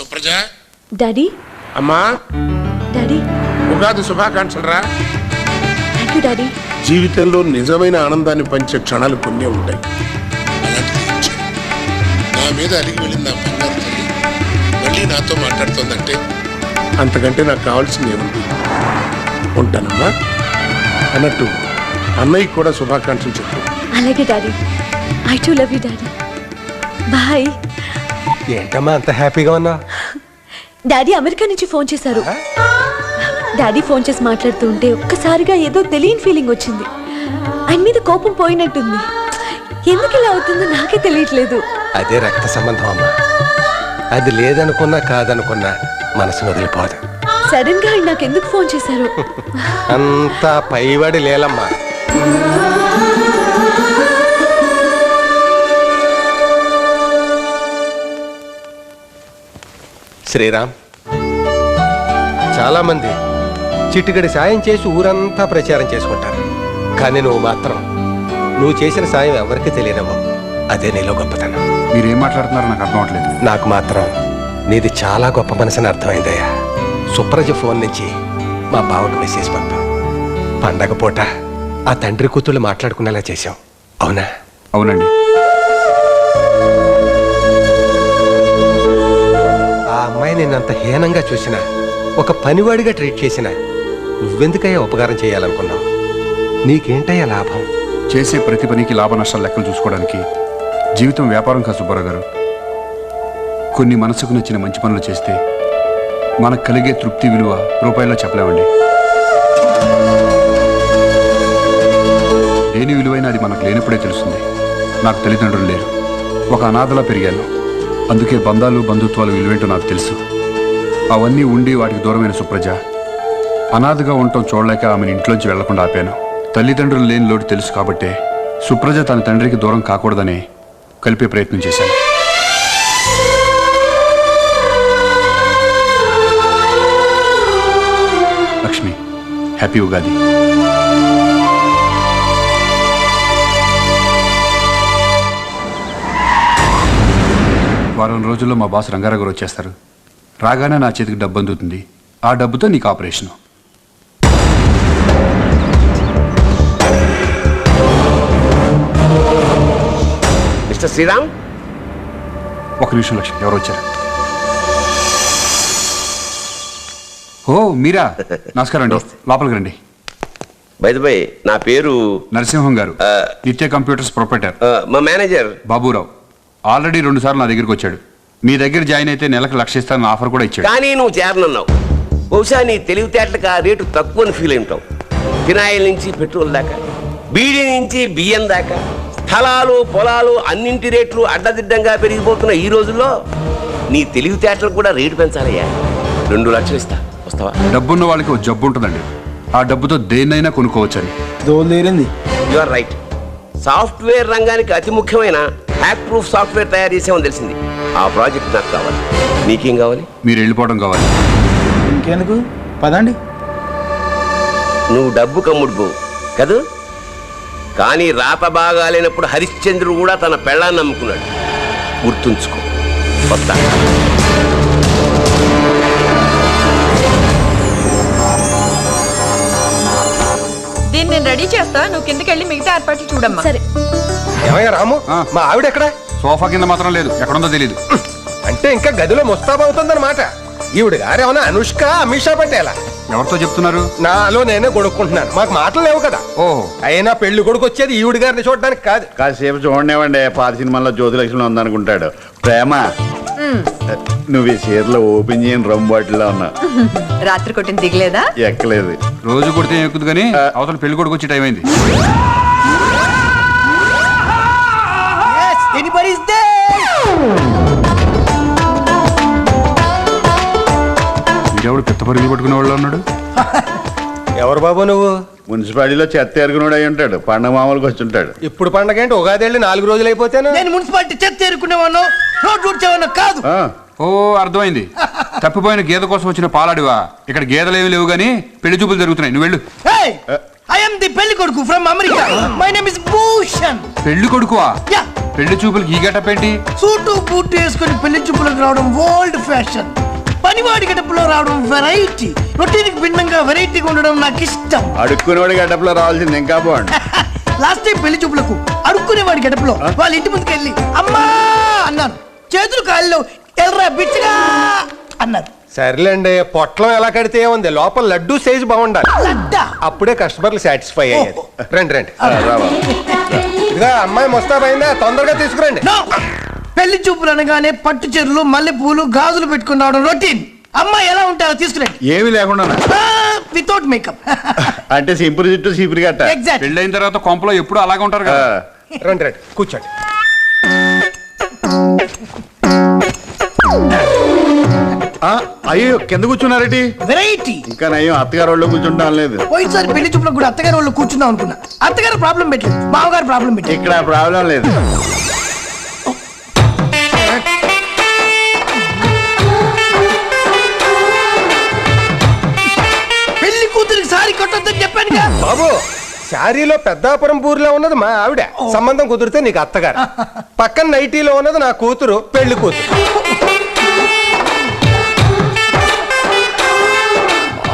Supraja. Daddy. అమ్మా. Daddy. Ugadi శుభాకాంక్షలు రా. Thank you daddy. జీవితంలో నిజమైన ఆనందాన్ని పంచే క్షణాలు కొన్ని ఉంటాయి. అలాంటిది నా మీద అలిగి వెళ్ళింది ఆ బంగారు తల్లి మళ్ళీ నాతో మాట్లాడుతుందంటే అంతకంటే నాకు కావాల్సింది ఏముంది. ఉంటానమ్మా. అన్నట్టు అన్నయ్యకి కూడా శుభాకాంక్షలు చెప్పు. అలాగే daddy. I too love you daddy. Bye. ఏంటమ్మా అంత హ్యాపీగా ఉన్నా? డాడీ అమెరికా నుంచి ఫోన్ చేశారు. డాడీ ఫోన్ చేసి మాట్లాడుతూ ఉంటే ఒక్కసారిగా ఏదో తెలియని ఫీలింగ్ వచ్చింది. ఆయన మీద కోపం పోయినట్టుంది. ఎందుకు ఇలా అవుతుందో నాకే తెలియట్లేదు. అదే రక్త సంబంధం అమ్మా. అది లేదనుకున్నా కాదనుకున్నా మనసును వదిలిపోదు. సడన్ గా ఆయన నాకు ఎందుకు ఫోన్ చేశారు? అంతా పైవాడి లేలమ్మా. శ్రీరామ్, చాలా మంది చిటికడి సాయం చేసి ఊరంతా ప్రచారం చేసుకుంటారు. కానీ నువ్వు మాత్రం నువ్వు చేసిన సాయం ఎవరికి తెలియనవు. అదే నీలో గొప్పతనం. మీరేం మాట్లాడుతున్నారో నాకు అర్థం అవట్లేదు. నాకు మాత్రం నీది చాలా గొప్ప మనసుని అర్థమైందయ్యా. సుప్రజ ఫోన్ నుంచి మా బావకు మెసేజ్ పంపాం. పండగ పూట ఆ తండ్రి కూతుళ్ళు మాట్లాడుకునేలా చేశాం. అవునా? అవునండి. ఆ అమ్మాయి నిన్నంత హీనంగా చూసినా, ఒక పనివాడిగా ట్రీట్ చేసినా నువ్వెందుకయ్యా ఉపకారం చేయాలనుకున్నావు? నీకేంటయ్యా లాభం? చేసే ప్రతి పనికి లాభ నష్టాలు లెక్కలు చూసుకోవడానికి జీవితం వ్యాపారం కాదు సుబ్బారావు గారు. కొన్ని మనసుకు నచ్చిన మంచి పనులు చేస్తే మనకు కలిగే తృప్తి విలువ రూపాయల్లో చెప్పలేమండి. లేని విలువైన అది మనకు లేనప్పుడే తెలుస్తుంది. నాకు తల్లిదండ్రులు లేరు. ఒక అనాథలా పెరిగాను. అందుకే బంధాలు బంధుత్వాలు విలువేంటో నాకు తెలుసు. అవన్నీ ఉండి వాటికి దూరమైన సుప్రజ అనాథగా ఉండటం చూడలేక ఆమెను ఇంట్లోంచి వెళ్లకుండా ఆపాను. తల్లిదండ్రులు లేని లోటు తెలుసు కాబట్టే సుప్రజ తన తండ్రికి దూరం కాకూడదని కలిపే ప్రయత్నం చేశాను. లక్ష్మి, హ్యాపీ ఉగాది. వారం రోజుల్లో మా బాస్ రంగారావు గారు వచ్చేస్తారు. రాగానే నా చేతికి డబ్బు అందుతుంది. ఆ డబ్బుతో నీకు ఆపరేషను. మిస్టర్ శ్రీరామ్. ఒక నిమిషం లక్ష్మి, ఎవరు వచ్చారు? ఓ మీరా, నమస్కారం అండి. లోపలికి రండి. బై ది బై, నా పేరు నరసింహం గారు, నిత్య కంప్యూటర్స్ ప్రొపరేటర్. మా మేనేజర్ బాబురావు. ఆల్రెడీ 2 సార్లు నా దగ్గరికి వచ్చాడు. మీ దగ్గర జాయిన్ అయితే నెలకు 1,00,000 ఇస్తానని ఆఫర్ కూడా ఇచ్చాడు. కానీ నువ్వు చేరనన్నావు. బహుశా నీ తెలివితేటలకు ఆ రేటు తక్కువ అని ఫీల్ అయింటావు. ఫినాయిల్ నుంచి పెట్రోల్ దాకా, బీడీ నుంచి బియ్యం దాకా, స్థలాలు పొలాలు అన్నింటి రేట్లు అడ్డదిడ్డంగా పెరిగిపోతున్న ఈ రోజుల్లో నీ తెలివితేటలకు కూడా రేటు పెంచాలయ్యా. 2 లక్షలు ఇస్తా, వస్తావా? డబ్బున్న వాళ్ళకి ఒక జబ్బు ఉంటుందండి. ఆ డబ్బుతో దేన్నైనా కొనుక్కోవచ్చని. You are right. సాఫ్ట్వేర్ రంగానికి అతి ముఖ్యమైన హ్యాక్ ప్రూఫ్ సాఫ్ట్వేర్ తయారు చేసామని తెలిసింది. ఆ ప్రాజెక్ట్ నాకు కావాలి. నీకేం కావాలి? మీరు వెళ్ళిపోవడం కావాలి. ఇంకెందుకు, పదండి. నువ్వు డబ్బు కమ్ముడుకో కదూ. కానీ రాత బాగాలేనప్పుడు హరిశ్చంద్రుడు కూడా తన పెళ్ళాన్ని నమ్ముకున్నాడు. గుర్తుంచుకో. వస్తా. దీన్ని నేను రెడీ చేస్తా, నువ్వు కిందకి వెళ్ళి మిగతా ఏర్పాట్లు చూడమ్మా. సరే. ఏమయ్యా రాము, మా ఆవిడ ఎక్కడ? సోఫా కింద మాత్రం లేదు, ఎక్కడుందో తెలియదు. అంటే ఇంకా గదిలో ముస్తాబవుతుందన్నమాట. ఈవిడ గారు ఏమన్నా అనుష్క అమిషా పట్టేలా? ఎవరితో చెప్తున్నారు? నాలో నేనే కొడుకుంటున్నాను. మాకు మాటలు లేవు కదా. ఓహో. అయినా పెళ్లి కొడుకు వచ్చేది ఈవిడ గారిని చూడడానికి కాదు. కాసేపు చూడనివ్వండి. పాత సినిమాల్లో జ్యోతిలక్ష్మి ఉందనుకుంటాడు. ప్రేమ, నువ్వు ఈ చీరలో ఓపెన్ చేయని రమ్ బాటిల్లో ఉన్నా. రాత్రి కొట్టిన దిగలేదా? ఎక్కలేదు. రోజు కొడితే ఎక్కుదు కానీ అవతల పెళ్లి కొడుకు వచ్చే టైం అయింది. వీడెవడు పెద్ద పరుగులు పట్టుకునే వాళ్ళు ఉన్నాడు. ఎవరు బాబు నువ్వు? మున్సిపాలిటీలో చెత్త ఎరుగునోడు అయి ఉంటాడు. పండగ మామూలుకి వచ్చి ఉంటాడు. ఇప్పుడు పండగ ఏంటి? ఉగాది వెళ్ళి 4 రోజులు అయిపోతేనా? నేను మున్సిపాలిటీ చెత్త ఎరుకునేవాను, రోడ్డు ఊడ్చేవాను కాదు. ఓ అర్థమైంది. తప్పిపోయిన గేదె కోసం వచ్చిన పాలాడివా? ఇక్కడ గేదెలు ఏమి లేవు గానీ పెళ్లి చూపులు జరుగుతున్నాయి. నువ్వు వెళ్ళు. ఐ యామ్ ది పెళ్లి కొడుకు from America. My name is Bhushan. పెళ్లి కొడుకువా? యా. పెళ్లి చూపులకి ఈ గెటప్ ఏంటి? సూటు బూట్ వేసుకొని పెళ్లి చూపులకు రావడం ఓల్డ్ ఫ్యాషన్. పనివాడి గడపలో రావడం వెరైటీ. రొటీన్కి భిన్నంగా వెరైటీగా ఉండడం నాకు ఇష్టం. అడుక్కునేవాడి గడ్డపులో రావాల్సింది ఇంకా బాగుండు. లాస్ట్ టైం పెళ్లి చూపులకు అడుక్కునేవాడి గడపలో వాళ్ళ ఇంటి ముందుకు వెళ్ళి అమ్మా అన్నాను. చేతులు కాళ్ళు ఎల్రా బిచ్చగా అన్నారు. సర్లేండి, పొట్లం ఎలా కడితే ఉంది, లోపల లడ్డు సైజు బాగుండాలి. లడ్డా అప్పుడే కస్టమర్లు సాటిస్ఫై అయ్యేది. రండి రండి. రావా ఇదిగా అమ్మాయి ముస్తాబైందా, తొందరగా తీసుకురండి. No! పెళ్లి చూపులు అనగానే పట్టు చీరలు మల్లె పూలు గాజులు పెట్టుకుని రావడం రొటీన్. అమ్మాయి ఎలా ఉంటారో తీసుకురండి. ఏమీ లేకుండా వితౌట్ మేకప్. అంటే సింపుల్ చుట్టూ సీపురి గట్ట. ఎగ్జాక్ట్. పెళ్ళైన తర్వాత కొంపలో ఎప్పుడు అలాగే ఉంటారు కదా. రండి రండి, కూర్చోండి. అయ్యో కింద కూర్చున్నారేటి? వెరైటీ. ఇంకా నయ్యం అత్తగారు వాళ్ళు కూర్చుంటాం లేదు. పోయినసారి పెళ్లి చూపులకు కూడా అత్తగారు వాళ్ళు కూర్చుందాం అనుకున్నా. అత్తగారు ప్రాబ్లం పెట్టలేదు, బావగారు ప్రాబ్లం పెట్టారు. ఇక్కడ ప్రాబ్లం లేదు. పెళ్లి కూతురికి సారీ కొట్టొద్దని చెప్పానుగా. బాబు, శారీలో పెద్దాపురం పూరిలో ఉన్నది మా ఆవిడ, సంబంధం కుదిరితే నీకు అత్తగారు. పక్కన నైటీలో ఉన్నది నా కూతురు, పెళ్లి కూతురు.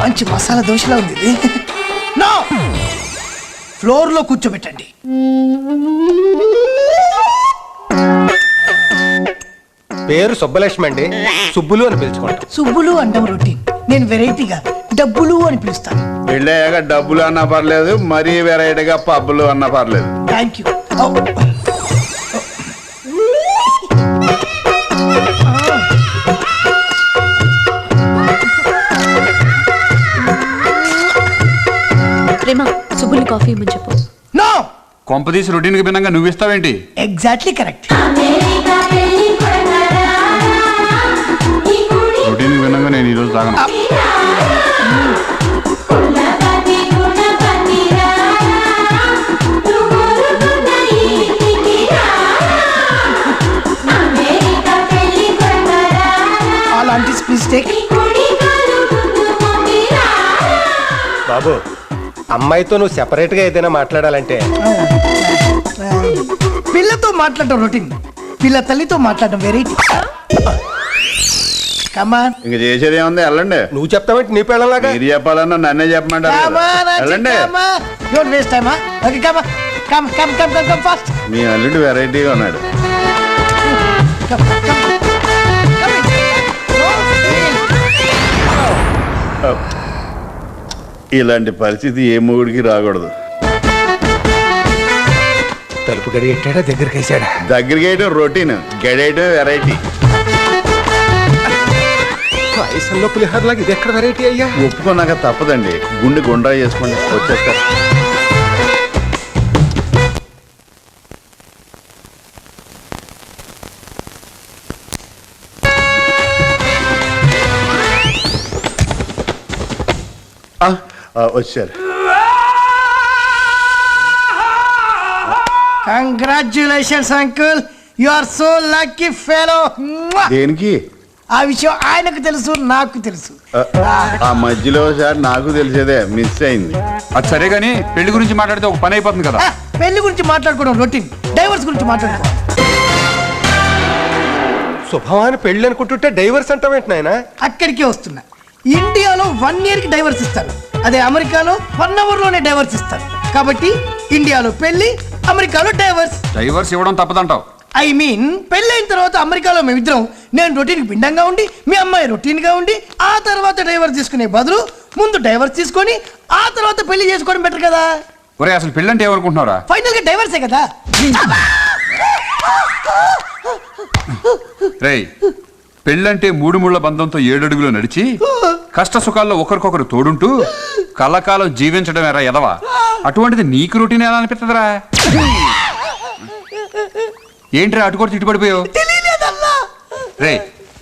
మంచి మసాలా దోశలా ఉంది ఇది. నో, ఫ్లోర్ లో కూర్చోబెట్టండి. పేరు సుబ్బలక్ష్మి అండి, సుబ్బులు అని పిలుచుకోండి. సుబ్బులు అండం రొటీన్. నేను వెరైటీగా డబ్బులు అని పిలుస్తాను. పెళ్ళయ్యాక డబ్బులు అన్నా పర్లేదు, మరీ వెరైటీగా పబ్బులు అన్నా పర్లేదు. Thank you. ప్రేమ, సుబ్బుల్ని కాఫీ ఇమ్మని చెప్పు. నో, కొంపదీసి రొటీన్కి భిన్నంగా నువ్వు ఇస్తావేంటి? Exactly correct. రొటీన్కి భిన్నంగా నేను ఈరోజు తాగను. అలాంటి మిస్టేక్. బాబు, అమ్మాయితో నువ్వు సెపరేట్ గా ఏదైనా మాట్లాడాలంటే పిల్లతో మాట్లాడటం రొటీన్, పిల్ల తల్లితో మాట్లాడటం వెరైటీ. కమాన్ ఇంక చేసేది ఏముంది, వెళ్ళండి. నువ్వు చెప్తావేంటి నీ పెళ్ళలాగా? మీరు చెప్పాలన్నా నన్నే చెప్పమంటారు కదా. వెళ్ళండి. Don't waste time. Okay, come come come come come come fast. మీ అల్లుడు వెరైటీగా ఉన్నాడు. ఇలాంటి పరిస్థితి ఏ మొగుడికి రాకూడదు. తలుపు గడి ఎట్టాడా, దగ్గరికి వేసాడా? దగ్గరికి వేయడం రొటీన్, గడేయడం వెరైటీ. పాయసంలో పులిహోరలాగా ఇది ఎక్కడ వెరైటీ అయ్యా? ఒప్పుకున్నాక తప్పదండి. గుండె గుండ్రా చేసుకోండి, వచ్చేస్తారు. వచ్చారు. Congratulations uncle, you are so lucky fellow. దేనికి? ఆ విషయం ఆయనకు తెలుసు, నాకు తెలుసు. ఆ మధ్యలో సార్ నాకు తెలిసేదే మిస్ అయింది. అది సరే గానీ పెళ్లి గురించి మాట్లాడితే ఒక పని అయిపోతుంది కదా. పెళ్లి గురించి మాట్లాడుకోవడం రొటీన్, డైవర్స్ గురించి మాట్లాడుకోవడం. శుభమాని పెళ్లి అనుకుంటుంటే డైవర్స్ అంటావేంటి నాయనా? అక్కడికే వస్తున్నా. ఇండియాలో 1 year కి డైవర్స్ ఇస్తారు, అదే అమెరికాలో 1 hour లోనే డైవర్స్ ఇస్తారు. కాబట్టి ఇండియాలో పెళ్లి, అమెరికాలో డైవర్స్. డైవర్స్ ఇవ్వడం తప్పదంటావు? ఐ మీన్ పెళ్ళైన తర్వాత అమెరికాలో మేమిద్దరం, నేను రొటీన్ భిన్నంగా ఉండి, మీ అమ్మాయి రొటీన్ గా ఉండి, ఆ తర్వాత డైవర్స్ తీసుకునే బదులు ముందు డైవర్స్ తీసుకొని ఆ తర్వాత పెళ్లి చేసుకోవడం బెటర్ కదా. ఒరే, అసలు పెళ్ళి అంటే ఏమనుకుంటున్నారా? ఫైనల్ గా డైవర్సే కదా. రేయ్, పెళ్ళంటే 3 ముళ్ళ బంధంతో 7 అడుగులు నడిచి కష్ట సుఖాల్లో ఒకరికొకరు తోడుంటూ కలకాలం జీవించడం ఎరా ఎదవా. అటువంటిది నీకు రొటీన్ ఎలా అనిపిస్తుందిరా? ఏంట్రా అటు కొడితే ఇటు పడిపోయావు? తెలియలేదన్నా. రే,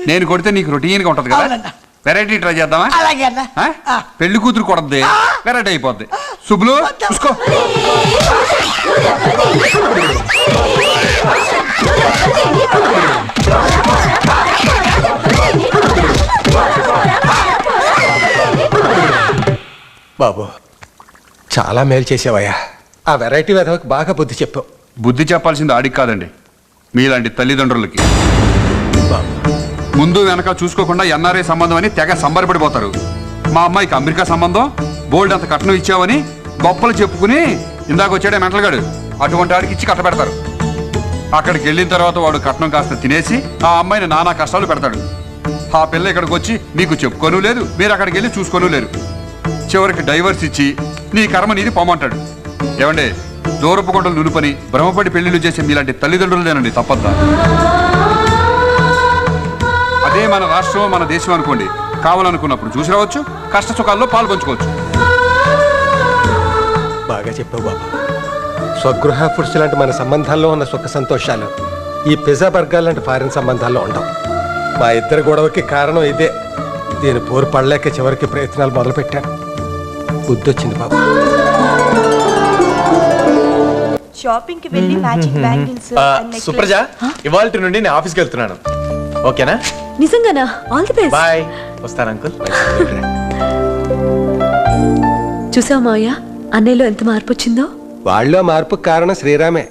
నేను కొడితే నీకు రొటీన్గా ఉంటది కదా. అవునన్నా. వెరైటీ ట్రై చేద్దామా? అలాగే అన్న. ఆ? పెళ్లి కూతురు కొడద్ది, వెరైటీ అయిపోద్ది. శుభ్లు చూసుకో. బాబు, చాలా మేలు చేసావయ్యా. ఆ వెరైటీ వెధవకి బాగా బుద్ధి చెప్పావు. బుద్ధి చెప్పాల్సింది ఆడికి కాదండి, మీలాంటి తల్లిదండ్రులకి. ముందు వెనక చూసుకోకుండా ఎన్ఆర్ఐ సంబంధం అని తెగ సంబరపడిపోతారు. మా అమ్మాయికి అమెరికా సంబంధం, బోల్డ్ అంత కట్నం ఇచ్చావని గొప్పలు చెప్పుకుని ఇందాక వచ్చాడే మెంటల్గాడు అటువంటి వాడికి ఇచ్చి కట్టబెడతారు. అక్కడికి వెళ్ళిన తర్వాత వాడు కట్నం కాస్త తినేసి ఆ అమ్మాయిని నానా కష్టాలు పెడతాడు. ఆ పిల్ల ఇక్కడికి వచ్చి మీకు చెప్పుకోను లేదు, మీరు అక్కడికి వెళ్ళి చూసుకోను లేరు. చివరికి డైవర్స్ ఇచ్చి నీ కర్మ నీది పోమంటాడు. ఏమండే, దూరపు కొండలు నులుపని భ్రమపడి పెళ్లిళ్ళు చేసే మీలాంటి తల్లిదండ్రులదేనండి తప్పద్దా? అదే మన రాష్ట్రం, మన దేశం అనుకోండి, కావాలనుకున్నప్పుడు చూసి రావచ్చు, కష్ట సుఖాల్లో పాల్పంచుకోవచ్చు. బాగా చెప్పావు బాబు. స్వగృహ ఫుడ్స్ లాంటి మన సంబంధాల్లో ఉన్న సుఖ సంతోషాలు ఈ పిజ్జా బర్గర్ లాంటి ఫారిన్ సంబంధాల్లో ఉండవు. మా ఇద్దరి గొడవకి కారణం ఇదే. దీని పోరు పడలేక చివరికి ప్రయత్నాలు మొదలుపెట్టాను. బుద్ధి వచ్చింది బాబు. షాపింగ్ కి వెళ్ళి మ్యాచింగ్ బ్యాంగిల్స్ సుప్రజ, ఇవాళ నుండి నేను ఆఫీస్కి వెళ్తున్నాను. ఓకేనా? నిజంగానా? All the best. బాయ్. వస్తాను అంకుల్. చూసావు మావయ్య, అన్నయ్యలో ఎంత మార్పు వచ్చిందో. వాళ్ళలో మార్పుకు కారణం శ్రీరామే.